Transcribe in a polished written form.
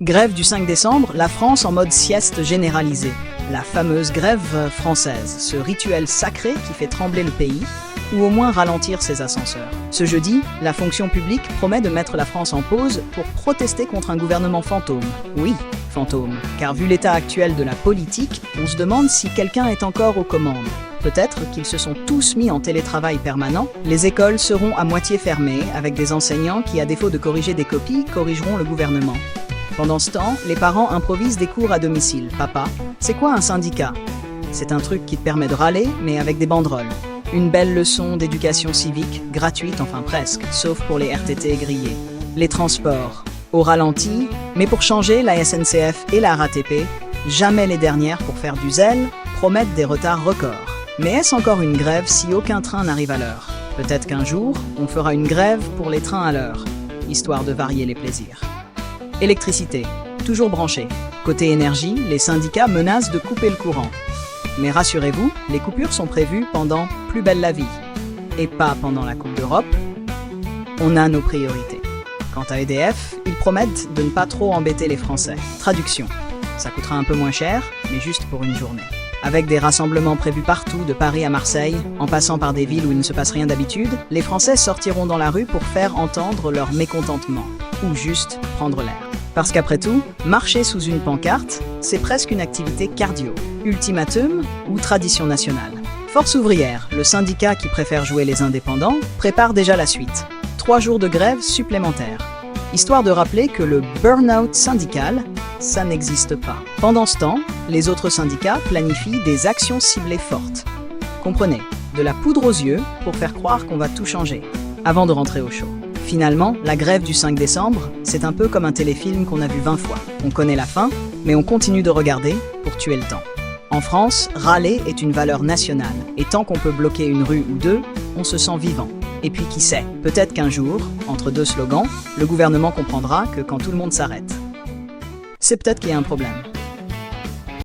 Grève du 5 décembre, la France en mode sieste généralisée. La fameuse grève française, ce rituel sacré qui fait trembler le pays, ou au moins ralentir ses ascenseurs. Ce jeudi, la fonction publique promet de mettre la France en pause pour protester contre un gouvernement fantôme. Oui, fantôme, car vu l'état actuel de la politique, on se demande si quelqu'un est encore aux commandes. Peut-être qu'ils se sont tous mis en télétravail permanent. Les écoles seront à moitié fermées, avec des enseignants qui, à défaut de corriger des copies, corrigeront le gouvernement. Pendant ce temps, les parents improvisent des cours à domicile. Papa, c'est quoi un syndicat? C'est un truc qui te permet de râler, mais avec des banderoles. Une belle leçon d'éducation civique, gratuite, enfin presque, sauf pour les RTT grillés. Les transports, au ralenti, mais pour changer, la SNCF et la RATP, jamais les dernières pour faire du zèle, promettent des retards records. Mais est-ce encore une grève si aucun train n'arrive à l'heure? Peut-être qu'un jour, on fera une grève pour les trains à l'heure, histoire de varier les plaisirs. Électricité, toujours branchée. Côté énergie, les syndicats menacent de couper le courant. Mais rassurez-vous, les coupures sont prévues pendant Plus belle la vie. Et pas pendant la Coupe d'Europe. On a nos priorités. Quant à EDF, ils promettent de ne pas trop embêter les Français. Traduction. Ça coûtera un peu moins cher, mais juste pour une journée. Avec des rassemblements prévus partout, de Paris à Marseille, en passant par des villes où il ne se passe rien d'habitude, les Français sortiront dans la rue pour faire entendre leur mécontentement. Ou juste prendre l'air. Parce qu'après tout, marcher sous une pancarte, c'est presque une activité cardio. Ultimatum ou tradition nationale. Force ouvrière, le syndicat qui préfère jouer les indépendants, prépare déjà la suite. 3 jours de grève supplémentaires. Histoire de rappeler que le burn-out syndical, ça n'existe pas. Pendant ce temps, les autres syndicats planifient des actions ciblées fortes. Comprenez, de la poudre aux yeux pour faire croire qu'on va tout changer, avant de rentrer au chaud. Finalement, la grève du 5 décembre, c'est un peu comme un téléfilm qu'on a vu 20 fois. On connaît la fin, mais on continue de regarder pour tuer le temps. En France, râler est une valeur nationale, et tant qu'on peut bloquer une rue ou deux, on se sent vivant. Et puis qui sait, peut-être qu'un jour, entre 2 slogans, le gouvernement comprendra que quand tout le monde s'arrête, c'est peut-être qu'il y a un problème.